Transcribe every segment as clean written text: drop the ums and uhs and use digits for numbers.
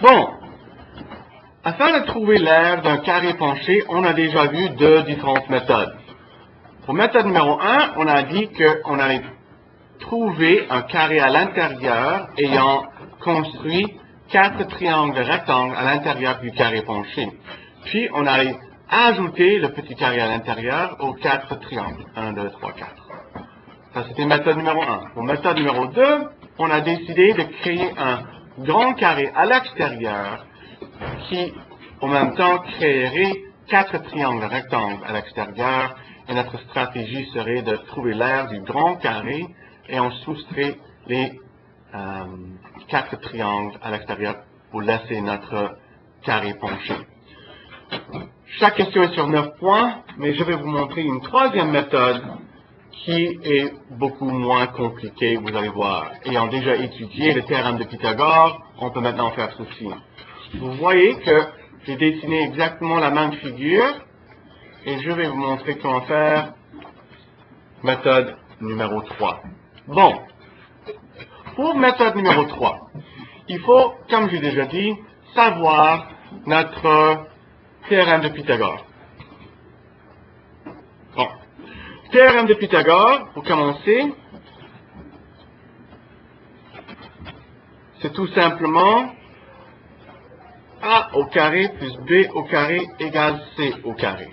Bon, afin de trouver l'aire d'un carré penché, on a déjà vu deux différentes méthodes. Pour méthode numéro 1, on a dit qu'on allait trouver un carré à l'intérieur ayant construit 4 triangles rectangles à l'intérieur du carré penché. Puis, on allait ajouter le petit carré à l'intérieur aux 4 triangles. 1, 2, 3, 4. Ça, c'était méthode numéro 1. Pour méthode numéro 2, on a décidé de créer un grand carré à l'extérieur qui, en même temps, créerait 4 triangles rectangles à l'extérieur. Et notre stratégie serait de trouver l'aire du grand carré et on soustrait les 4 triangles à l'extérieur pour laisser notre carré penché. Chaque question est sur 9 points, mais je vais vous montrer une troisième méthode qui est beaucoup moins compliquée, vous allez voir. Ayant déjà étudié le théorème de Pythagore, on peut maintenant faire ceci. Vous voyez que j'ai dessiné exactement la même figure et je vais vous montrer comment faire méthode numéro 3. Bon, pour méthode numéro 3, il faut, comme j'ai déjà dit, savoir notre théorème de Pythagore. Bon, théorème de Pythagore, pour commencer, c'est tout simplement A au carré plus B au carré égale C au carré.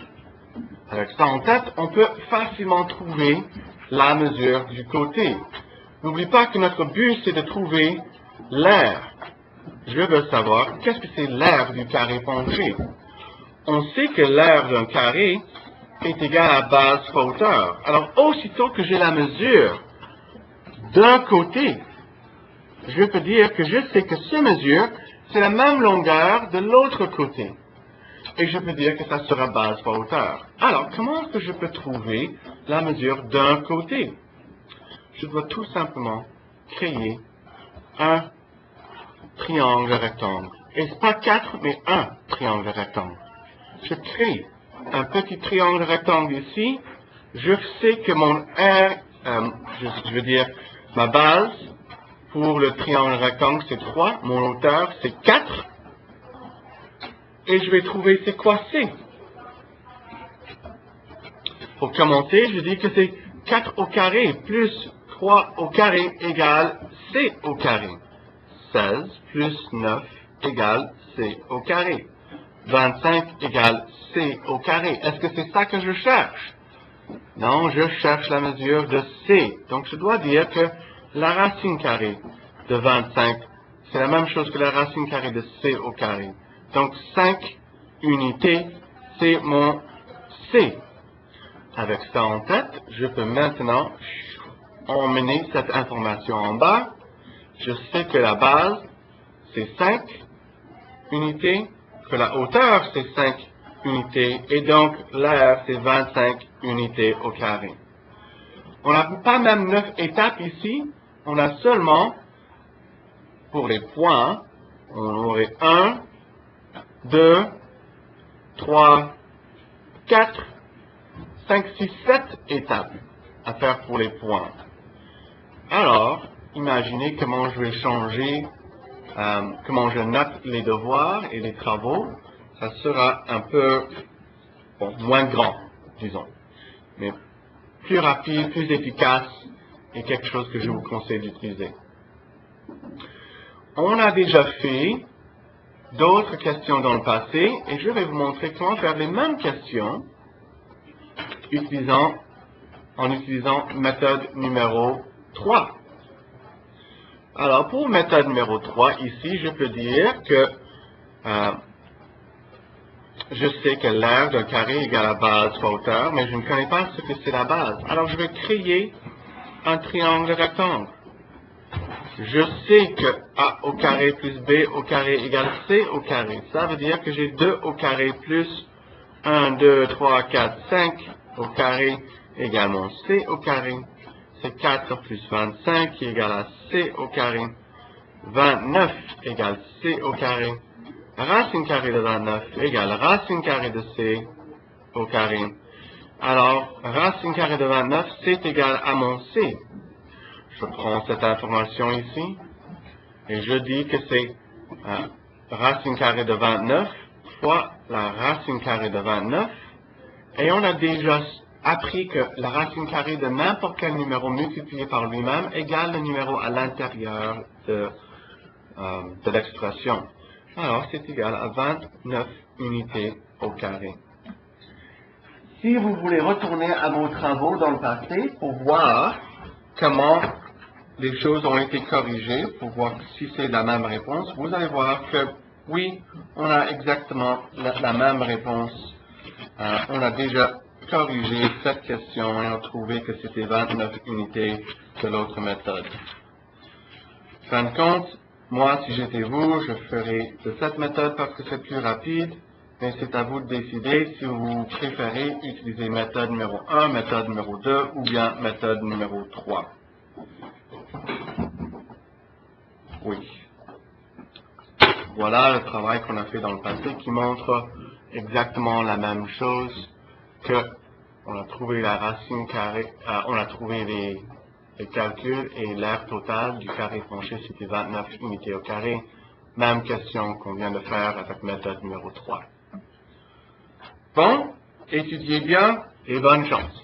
Avec ça en tête, on peut facilement trouver la mesure du côté. N'oublie pas que notre but, c'est de trouver l'aire. Je veux savoir, qu'est-ce que c'est l'aire du carré penché? On sait que l'aire d'un carré est égale à base fois hauteur. Alors, aussitôt que j'ai la mesure d'un côté, je peux dire que je sais que cette mesure, c'est la même longueur de l'autre côté. Et je peux dire que ça sera base fois hauteur. Alors, comment est-ce que je peux trouver la mesure d'un côté? Je dois tout simplement créer un triangle rectangle. Et ce n'est pas 4, mais un triangle rectangle. Je crée un petit triangle rectangle ici. Je sais que mon je veux dire, ma base pour le triangle rectangle, c'est 3. Mon hauteur, c'est 4. Et je vais trouver c'est quoi C. Pour commencer, je dis que c'est 4 au carré plus 3 au carré égale C au carré. 16 plus 9 égale C au carré. 25 égale C au carré. Est-ce que c'est ça que je cherche? Non, je cherche la mesure de C. Donc, je dois dire que la racine carrée de 25, c'est la même chose que la racine carrée de C au carré. Donc, 5 unités, c'est mon C. Avec ça en tête, je peux maintenant emmener cette information en bas. Je sais que la base, c'est 5 unités, que la hauteur, c'est 5 unités, et donc l'aire, c'est 25 unités au carré. On n'a pas même 9 étapes ici, on a seulement, pour les points, on aurait 1, 2, 3, 4, 5, 6, 7 étapes à faire pour les points. Alors, imaginez comment je vais changer, comment je note les devoirs et les travaux. Ça sera un peu moins grand, disons, mais plus rapide, plus efficace et quelque chose que je vous conseille d'utiliser. On a déjà fait d'autres questions dans le passé et je vais vous montrer comment faire les mêmes questions en utilisant méthode numéro 3. Alors, pour méthode numéro 3, ici, je peux dire que je sais que l'aire d'un carré égale à base fois hauteur, mais je ne connais pas ce que c'est la base. Alors, je vais créer un triangle rectangle. Je sais que A au carré plus B au carré égale C au carré. Ça veut dire que j'ai 2 au carré plus 1, 2, 3, 4, 5 au carré également C au carré. C'est 4 plus 25 qui est égal à C au carré. 29 égale C au carré. Racine carrée de 29 égale racine carrée de C au carré. Alors, racine carrée de 29, c'est égal à mon C. Je prends cette information ici et je dis que c'est racine carrée de 29 fois la racine carrée de 29. Et on a déjà appris que la racine carrée de n'importe quel numéro multiplié par lui-même égale le numéro à l'intérieur de l'expression. Alors, c'est égal à 29 unités au carré. Si vous voulez retourner à vos travaux dans le passé pour voir comment les choses ont été corrigées, pour voir si c'est la même réponse, vous allez voir que oui, on a exactement la même réponse. On a déjà corrigé cette question et on a trouvé que c'était 29 unités de l'autre méthode. Fin de compte, moi, si j'étais vous, je ferais de cette méthode parce que c'est plus rapide, mais c'est à vous de décider si vous préférez utiliser méthode numéro 1, méthode numéro 2 ou bien méthode numéro 3. Oui. Voilà le travail qu'on a fait dans le passé qui montre exactement la même chose que on a trouvé la racine carrée, on a trouvé les calculs et l'aire totale du carré penché, c'était 29 unités au carré. Même question qu'on vient de faire avec méthode numéro 3. Bon, étudiez bien et bonne chance.